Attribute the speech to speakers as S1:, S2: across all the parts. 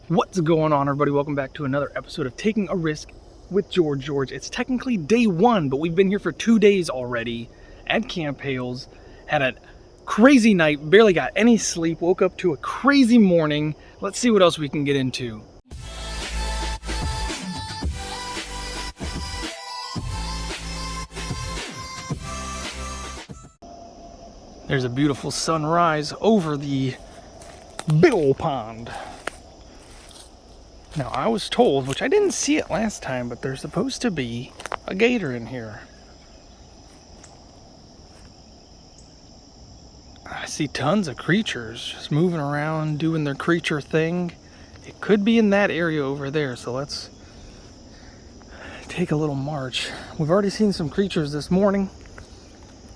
S1: What's going on, everybody? Welcome back to another episode of Taking a Risk with George. It's technically day one, but we've been here for 2 days already at Camp Hales. Had a crazy night, barely got any sleep, woke up to a crazy morning. Let's see what else we can get into. There's a beautiful sunrise over the big old pond. Now, I was told, which I didn't see it last time, but there's supposed to be a gator in here. I see tons of creatures just moving around, doing their creature thing. It could be in that area over there, so let's take a little march. We've already seen some creatures this morning.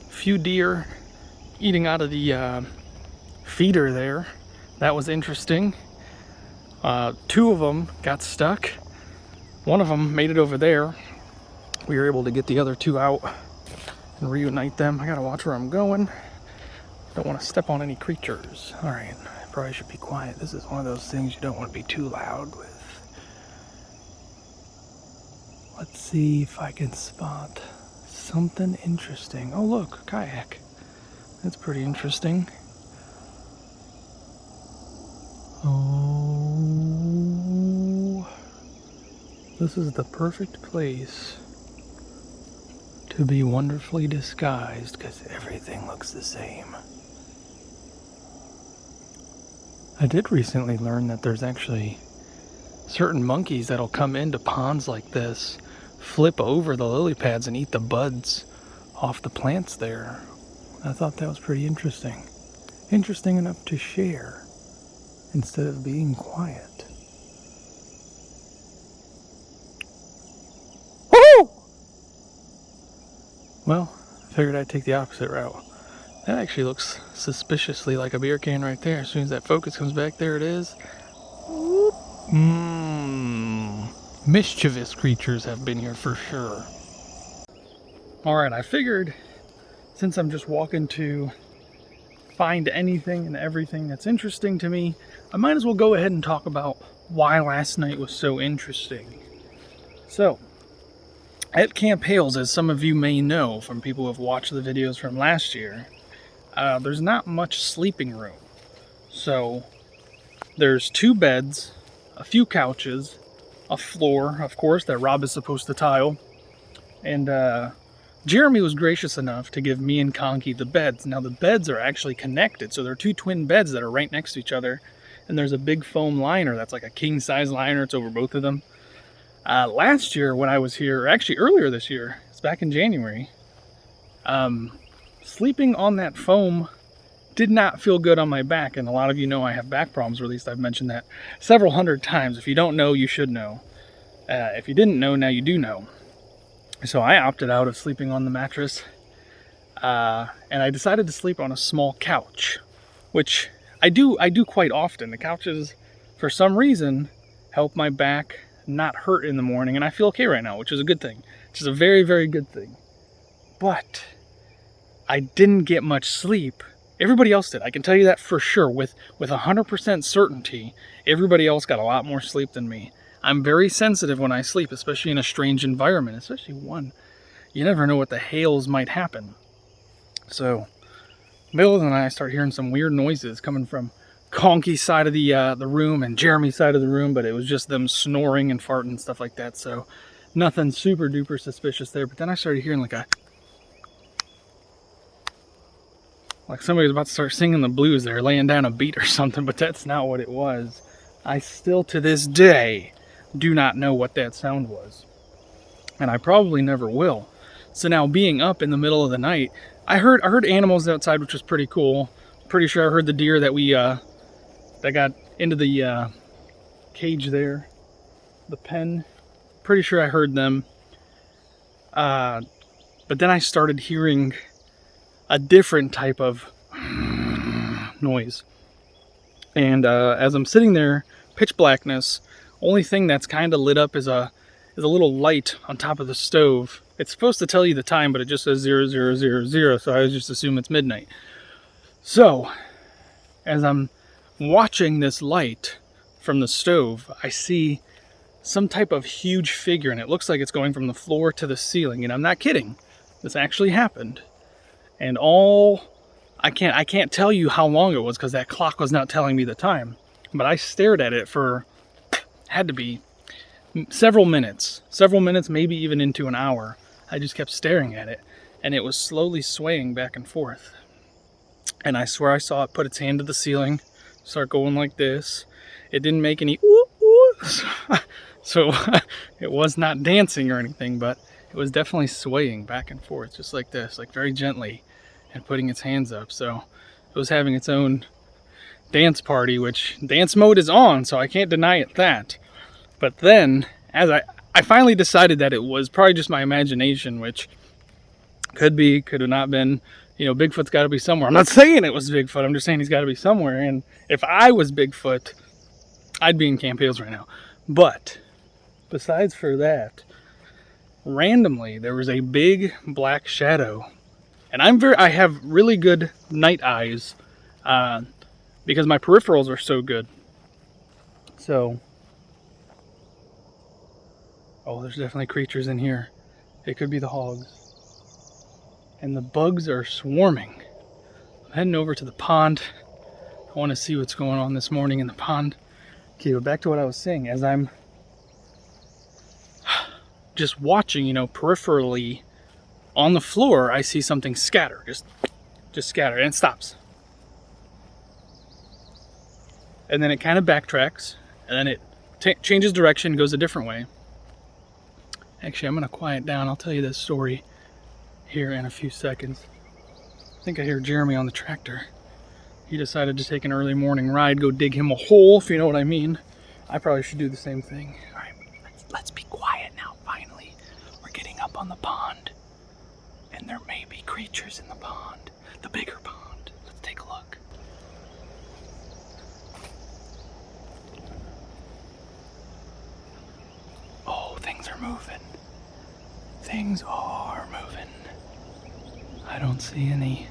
S1: A few deer eating out of the feeder there. That was interesting. 2 of them got stuck. One of them made it over there. We were able to get the other 2 out and reunite them. I gotta watch where I'm going. Don't want to step on any creatures. Alright, I probably should be quiet. This is one of those things you don't want to be too loud with. Let's see if I can spot something interesting. Oh look, kayak. That's pretty interesting. Oh, this is the perfect place to be wonderfully disguised because everything looks the same. I did recently learn that there's actually certain monkeys that'll come into ponds like this, flip over the lily pads and eat the buds off the plants there. I thought that was pretty interesting. Interesting enough to share instead of being quiet. Woo! Well, I figured I'd take the opposite route. That actually looks suspiciously like a beer can right there. As soon as that focus comes back, there it is. Mischievous creatures have been here for sure. Alright, I figured since I'm just walking to find anything and everything that's interesting to me, I might as well go ahead and talk about why last night was so interesting. So, at Camp Hales, as some of you may know from people who have watched the videos from last year, there's not much sleeping room. So, there's 2 beds, a few couches, a floor, of course, that Rob is supposed to tile, and Jeremy was gracious enough to give me and Conky the beds. Now the beds are actually connected, so they're 2 twin beds that are right next to each other, and there's a big foam liner that's like a king size liner. It's over both of them. Last year when I was here, or actually earlier this year, it's back in January, sleeping on that foam did not feel good on my back, and a lot of you know I have back problems, or at least I've mentioned that several hundred times. If you don't know, you should know. If you didn't know, now you do know. So I opted out of sleeping on the mattress, and I decided to sleep on a small couch, which I do quite often. The couches, for some reason, help my back not hurt in the morning, and I feel okay right now, which is a good thing. Which is a very, very good thing. But I didn't get much sleep. Everybody else did. I can tell you that for sure. With 100% certainty, everybody else got a lot more sleep than me. I'm very sensitive when I sleep, especially in a strange environment, especially one. You never know what the hails might happen. So, middle of the night, I start hearing some weird noises coming from Conky's side of the room and Jeremy's side of the room, but it was just them snoring and farting and stuff like that. So, nothing super duper suspicious there. But then I started hearing like somebody was about to start singing the blues there, laying down a beat or something, but that's not what it was. I still, to this day, do not know what that sound was, and I probably never will. So now, being up in the middle of the night, I heard animals outside, which was pretty cool. Pretty sure I heard the deer that we that got into the cage there, the pen. Pretty sure I heard them. But then I started hearing a different type of noise, and as I'm sitting there, pitch blackness. Only thing that's kind of lit up is a little light on top of the stove. It's supposed to tell you the time, but it just says 0000, so I just assume it's midnight. So, as I'm watching this light from the stove, I see some type of huge figure, and it looks like it's going from the floor to the ceiling. And I'm not kidding. This actually happened. And I can't tell you how long it was because that clock was not telling me the time. But I stared at it for, had to be several minutes, maybe even into an hour. I just kept staring at it, and it was slowly swaying back and forth. And I swear I saw it put its hand to the ceiling, start going like this. It didn't make any ooh, ooh. So it was not dancing or anything, but it was definitely swaying back and forth, just like this, like very gently, and putting its hands up. So it was having its own dance party, which dance mode is on, so I can't deny it that. But then, as I finally decided that it was probably just my imagination, which could have not been. You know, Bigfoot's got to be somewhere. I'm not saying it was Bigfoot. I'm just saying he's got to be somewhere. And if I was Bigfoot, I'd be in Camp Hales right now. But besides for that, randomly there was a big black shadow, and I have really good night eyes because my peripherals are so good. So, oh, there's definitely creatures in here. It could be the hogs. And the bugs are swarming. I'm heading over to the pond. I want to see what's going on this morning in the pond. Okay, but back to what I was saying. As I'm just watching, you know, peripherally on the floor, I see something scatter. Just scatter, and it stops. And then it kind of backtracks, and then it changes direction, goes a different way. Actually, I'm going to quiet down. I'll tell you this story here in a few seconds. I think I hear Jeremy on the tractor. He decided to take an early morning ride, go dig him a hole, if you know what I mean. I probably should do the same thing. All right, let's be quiet now, finally. We're getting up on the pond, and there may be creatures in the pond, the bigger pond. Let's take a look. Oh, things are moving. Things are moving. I don't see any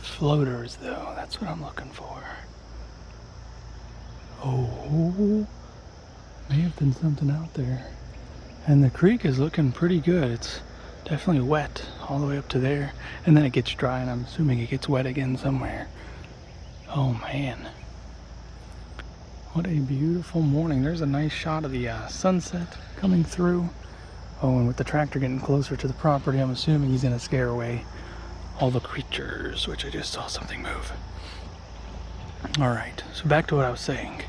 S1: floaters, though. That's what I'm looking for. Oh, may have been something out there. And the creek is looking pretty good. It's definitely wet all the way up to there. And then it gets dry, and I'm assuming it gets wet again somewhere. Oh, man. What a beautiful morning. There's a nice shot of the sunset coming through. Oh, and with the tractor getting closer to the property, I'm assuming he's going to scare away all the creatures, which I just saw something move. Alright, so back to what I was saying.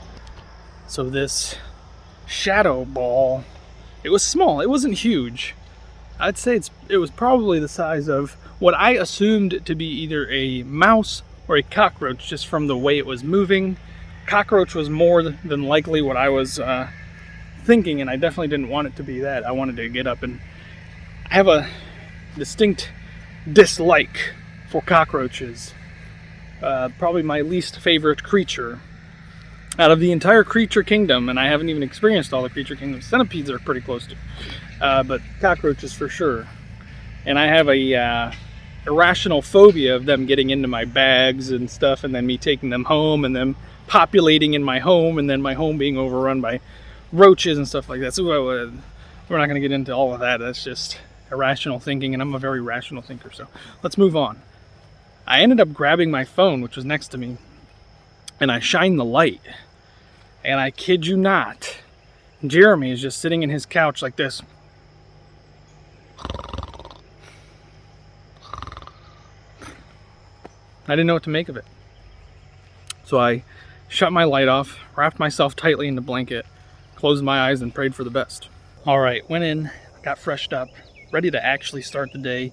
S1: So this shadow ball, it was small. It wasn't huge. I'd say it was probably the size of what I assumed to be either a mouse or a cockroach, just from the way it was moving. Cockroach was more than likely what I was thinking, and I definitely didn't want it to be that. I wanted to get up, and I have a distinct dislike for cockroaches. Probably my least favorite creature out of the entire creature kingdom, and I haven't even experienced all the creature kingdoms. Centipedes are pretty close to, but cockroaches for sure. And I have a irrational phobia of them getting into my bags and stuff, and then me taking them home, and them populating in my home, and then my home being overrun by roaches and stuff like that. So we're not going to get into all of that. That's just irrational thinking, and I'm a very rational thinker. So let's move on. I ended up grabbing my phone, which was next to me, and I shined the light. And I kid you not, Jeremy is just sitting in his couch like this. I didn't know what to make of it. So I shut my light off, wrapped myself tightly in the blanket, closed my eyes, and prayed for the best. All right, went in, got freshed up, ready to actually start the day.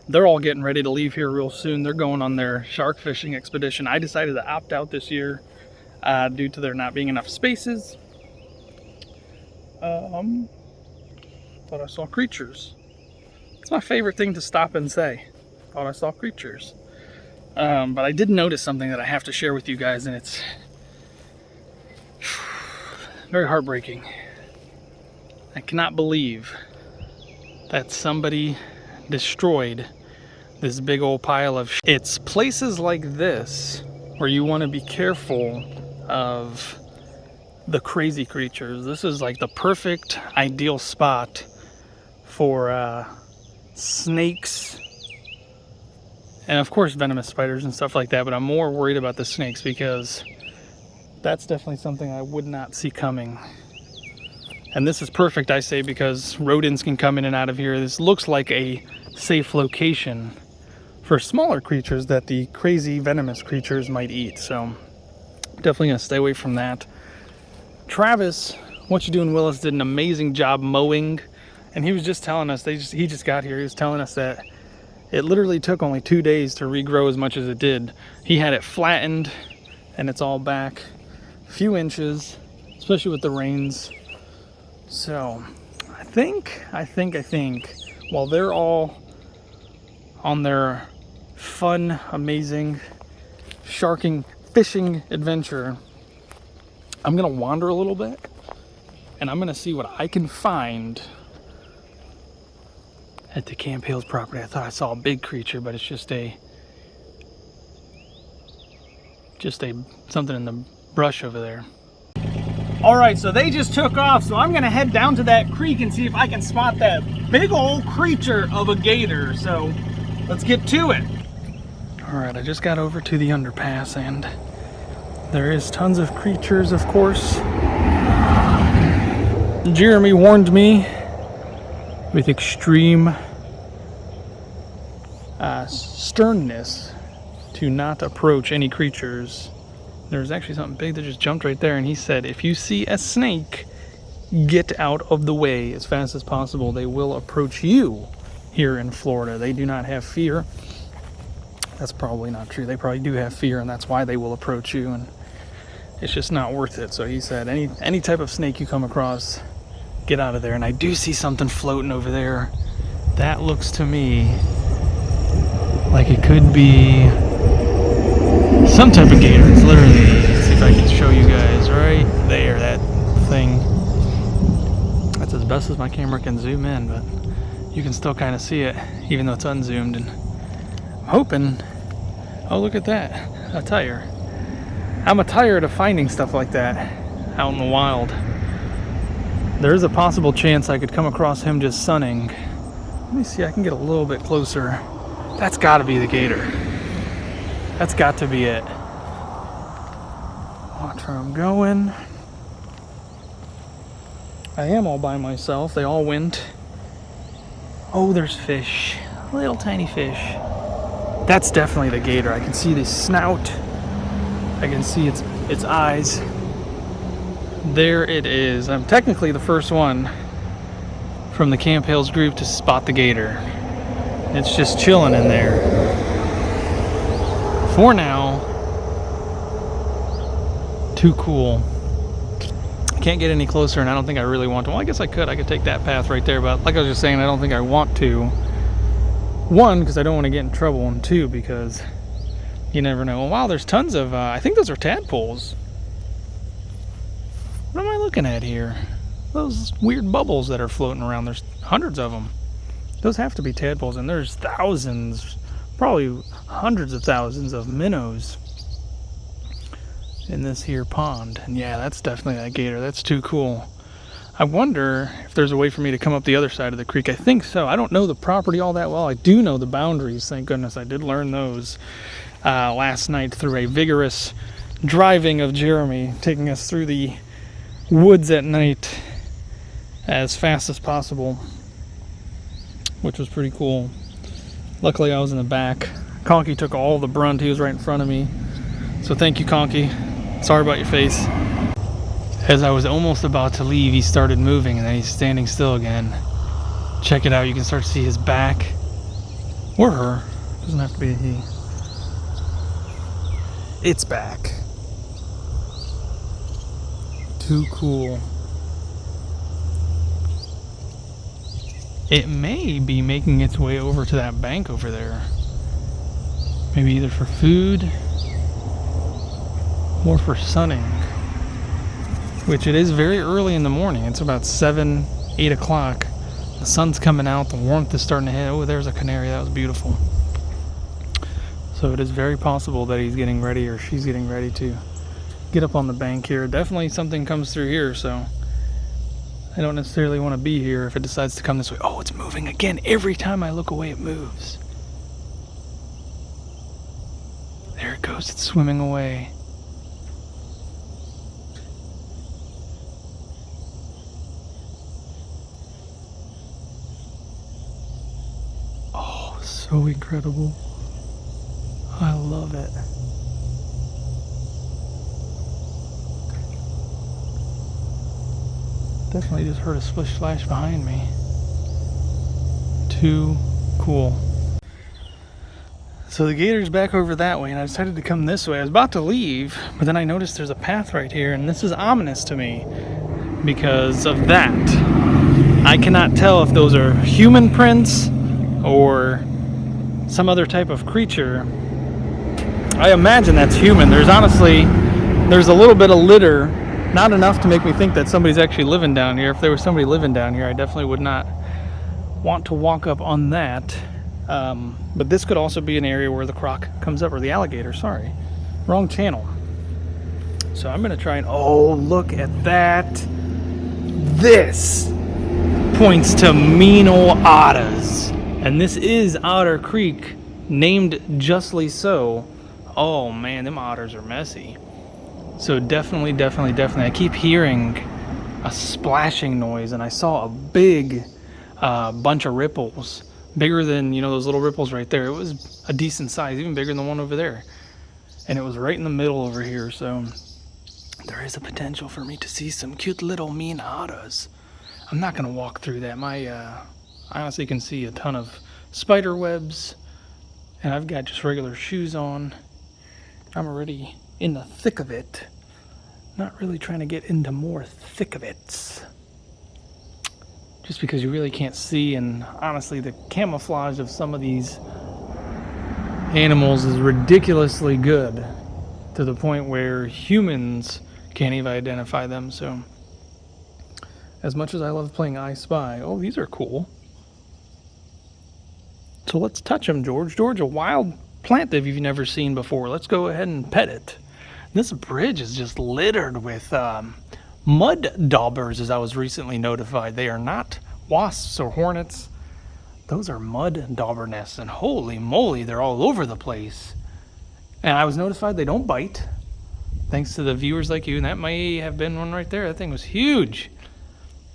S1: They're all getting ready to leave here real soon. They're going on their shark fishing expedition. I decided to opt out this year due to there not being enough spaces. Thought I saw creatures. It's my favorite thing to stop and say. Thought I saw creatures. But I did notice something that I have to share with you guys, and it's very heartbreaking. I cannot believe that somebody destroyed this big old pile of shit. It's places like this where you want to be careful of the crazy creatures. This is like the perfect ideal spot for snakes and of course venomous spiders and stuff like that, but I'm more worried about the snakes because that's definitely something I would not see coming. And this is perfect, I say, because rodents can come in and out of here. This looks like a safe location for smaller creatures that the crazy venomous creatures might eat. So definitely gonna stay away from that. Travis, What You Doing Willis, did an amazing job mowing, and he was just telling us, he just got here, he was telling us that it literally took only 2 days to regrow as much as it did. He had it flattened and it's all back a few inches, especially with the rains. So I think while they're all on their fun, amazing fishing adventure, I'm gonna wander a little bit and I'm gonna see what I can find at the Camp Hales property. I thought I saw a big creature, but it's just something in the brush over there. All right, so they just took off, so I'm gonna head down to that creek and see if I can spot that big old creature of a gator. So let's get to it. All right, I just got over to the underpass and there is tons of creatures, of course. Jeremy warned me with extreme sternness to not approach any creatures. There's actually something big that just jumped right there, and he said if you see a snake, get out of the way as fast as possible. They will approach you here in Florida. They do not have fear. That's probably not true. They probably do have fear, and that's why they will approach you, and it's just not worth it. So he said any type of snake you come across, get out of there. And I do see something floating over there. That looks to me like it could be some type of gator. It's literally, let's see if I can show you guys right there, that thing. That's as best as my camera can zoom in, but you can still kind of see it even though it's unzoomed. And I'm hoping, oh look at that, a tire. I'm tired of finding stuff like that out in the wild. There's a possible chance I could come across him just sunning. Let me see, I can get a little bit closer. That's gotta be the gator. That's got to be it. Watch where I'm going. I am all by myself. They all went. Oh, there's fish. Little tiny fish. That's definitely the gator. I can see the snout. I can see its eyes. There it is. I'm technically the first one from the Camp Hales group to spot the gator. It's just chilling in there. For now, too cool. I can't get any closer, and I don't think I really want to. Well, I guess I could take that path right there, but like I was just saying, I don't think I want to. One, because I don't want to get in trouble, and two, because you never know. Wow, there's tons of, I think those are tadpoles. What am I looking at here? Those weird bubbles that are floating around, there's hundreds of them. Those have to be tadpoles, and there's thousands, probably hundreds of thousands of minnows in this here pond. And yeah, that's definitely that gator. That's too cool. I wonder if there's a way for me to come up the other side of the creek. I think so. I don't know the property all that well. I do know the boundaries, thank goodness. I did learn those last night through a vigorous driving of Jeremy, taking us through the woods at night as fast as possible, which was pretty cool. Luckily I was in the back. Conky took all the brunt. He was right in front of me, so thank you, Conky. Sorry about your face. As I was almost about to leave, he started moving, and then he's standing still again. Check it out. You can start to see his back, or her. Doesn't have to be a he. It's back. Too cool. It may be making its way over to that bank over there. Maybe either for food or for sunning. Which it is very early in the morning. It's about 7, 8 o'clock. The sun's coming out. The warmth is starting to hit. Oh, there's a canary. That was beautiful. So it is very possible that he's getting ready or she's getting ready to get up on the bank here. Definitely something comes through here, so I don't necessarily want to be here if it decides to come this way. Oh, it's moving again. Every time I look away, it moves. There it goes. It's swimming away. Oh, so incredible. I love it. Definitely just heard a splish splash behind me. Too cool. So the gator's back over that way, and I decided to come this way. I was about to leave, but then I noticed there's a path right here, and this is ominous to me because of that. I cannot tell if those are human prints or some other type of creature. I imagine that's human. There's a little bit of litter, not enough to make me think that somebody's actually living down here. If there was somebody living down here, I definitely would not want to walk up on that. But this could also be an area where the croc comes up, or the alligator, sorry. Wrong channel. So I'm gonna try and, oh, look at that. This points to mean ol' otters. And this is Otter Creek, named justly so. Oh man, them otters are messy. So definitely, I keep hearing a splashing noise, and I saw a big bunch of ripples. Bigger than, you know, those little ripples right there. It was a decent size, even bigger than the one over there. And it was right in the middle over here, so there is a potential for me to see some cute little mean otters. I'm not gonna walk through that. I honestly can see a ton of spider webs, and I've got just regular shoes on. I'm already in the thick of it. Not really trying to get into more thick of it. Just because you really can't see, and honestly the camouflage of some of these animals is ridiculously good to the point where humans can't even identify them. So as much as I love playing I Spy, oh, these are cool. So let's touch them, George. George, a wild plant that you've never seen before. Let's go ahead and pet it. This bridge is just littered with mud daubers, as I was recently notified. They are not wasps or hornets. Those are mud dauber nests, and holy moly, they're all over the place. And I was notified they don't bite, thanks to the viewers like you, and that may have been one right there. That thing was huge.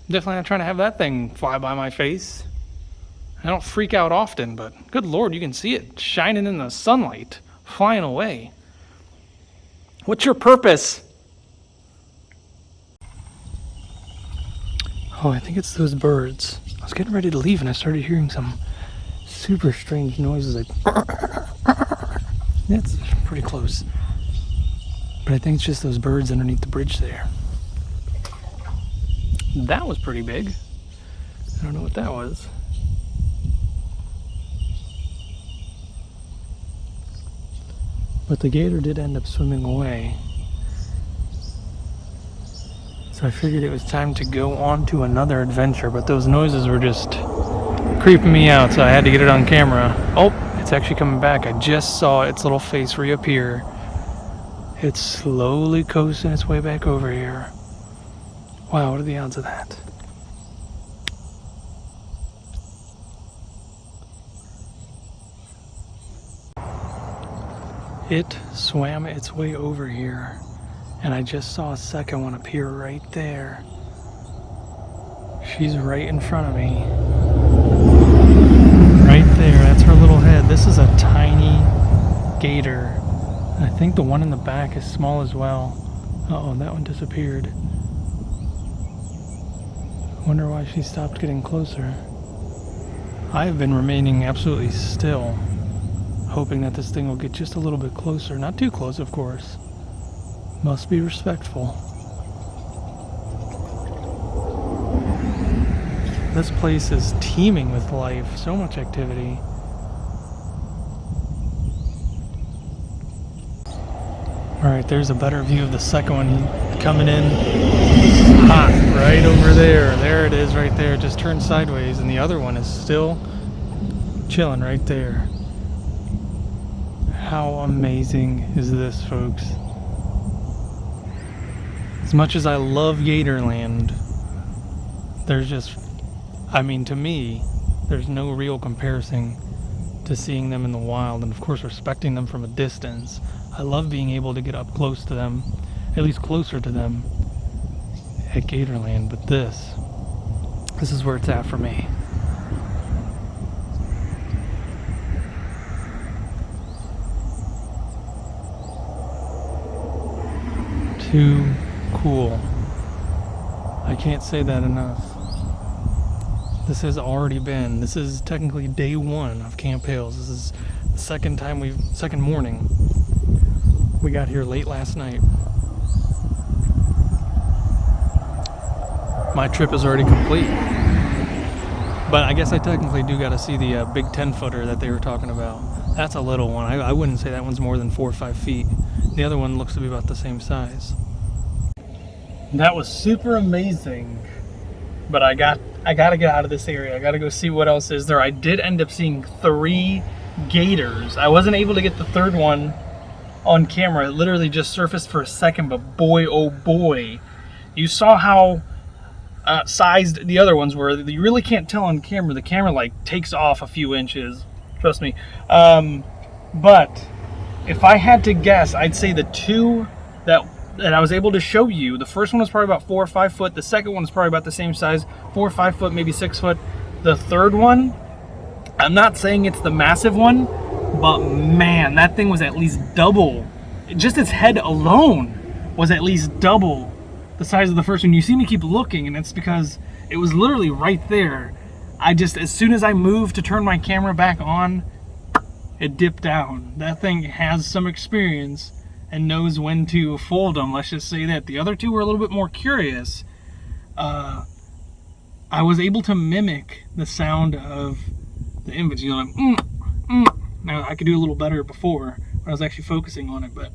S1: Definitely not trying to have that thing fly by my face. I don't freak out often, but good Lord, you can see it shining in the sunlight, flying away. What's your purpose? Oh, I think it's those birds. I was getting ready to leave and I started hearing some super strange noises. That's pretty close. But I think it's just those birds underneath the bridge there. That was pretty big. I don't know what that was. But the gator did end up swimming away. So I figured it was time to go on to another adventure, but those noises were just creeping me out, so I had to get it on camera. Oh, it's actually coming back. I just saw its little face reappear. It's slowly coasting its way back over here. Wow, what are the odds of that? It swam its way over here, and I just saw a second one appear right there. She's right in front of me. Right there, that's her little head. This is a tiny gator. I think the one in the back is small as well. Uh-oh, that one disappeared. I wonder why she stopped getting closer. I have been remaining absolutely still, hoping that this thing will get just a little bit closer. Not too close, of course. Must be respectful. This place is teeming with life, so much activity. Alright, there's a better view of the second one coming in hot right over there. There it is right there. It just turned sideways, and the other one is still chilling right there. How amazing is this, folks? As much as I love Gatorland, there's just, I mean, to me, there's no real comparison to seeing them in the wild, and of course respecting them from a distance. I love being able to get up close to them, at least closer to them at Gatorland, but this is where it's at for me. Too cool. I can't say that enough. This has already been, this is technically day one of Camp Hales. This is the second morning. We got here late last night. My trip is already complete. But I guess I technically do got to see the big 10-footer that they were talking about. That's a little one. I wouldn't say that one's more than 4 or 5 feet. The other one looks to be about the same size. That was super amazing. But I got to get out of this area. I got to go see what else is there. I did end up seeing 3 gators. I wasn't able to get the third one on camera. It literally just surfaced for a second, but boy, oh boy. You saw how sized the other ones were. You really can't tell on camera. The camera like takes off a few inches. Trust me. But if I had to guess, I'd say the 2 that I was able to show you, the first one was probably about 4 or 5 foot. The second one is probably about the same size, 4 or 5 foot, maybe 6 foot. The third one, I'm not saying it's the massive one, but man, that thing was at least double. Just its head alone was at least double the size of the first one. You see me keep looking, and it's because it was literally right there. As soon as I moved to turn my camera back on, it dipped down. That thing has some experience and knows when to fold them. Let's just say that. The other 2 were a little bit more curious. I was able to mimic the sound of the infants. You know, like, Now, I could do a little better before when I was actually focusing on it, but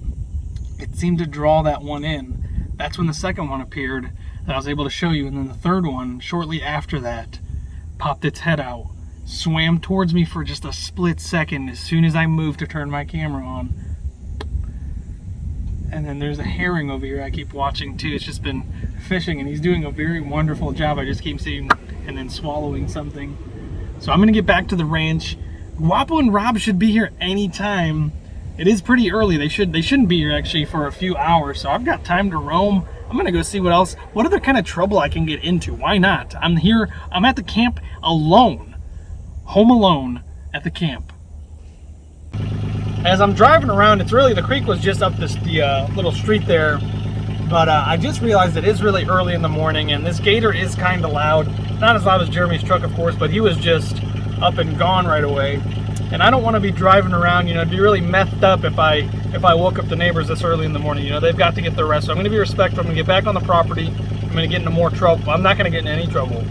S1: it seemed to draw that one in. That's when the second one appeared that I was able to show you, and then the third one, shortly after that, popped its head out, swam towards me for just a split second as soon as I moved to turn my camera on. And then there's a herring over here I keep watching too. It's just been fishing, and he's doing a very wonderful job. I just keep seeing and then swallowing something. So I'm gonna get back to the ranch. Guapo and Rob should be here anytime. It is pretty early. They shouldn't be here actually for a few hours. So I've got time to roam. I'm gonna go see what other kind of trouble I can get into. Why not? I'm here, I'm at the camp alone. Home alone at the camp. As I'm driving around, it's really, the creek was just up the little street there, but I just realized it is really early in the morning, and this gator is kind of loud. Not as loud as Jeremy's truck, of course, but he was just up and gone right away. And I don't want to be driving around, you know, it'd be really messed up if I woke up the neighbors this early in the morning. You know, they've got to get their rest, so I'm going to be respectful. I'm going to get back on the property. I'm going to get into more trouble. I'm not going to get in any trouble.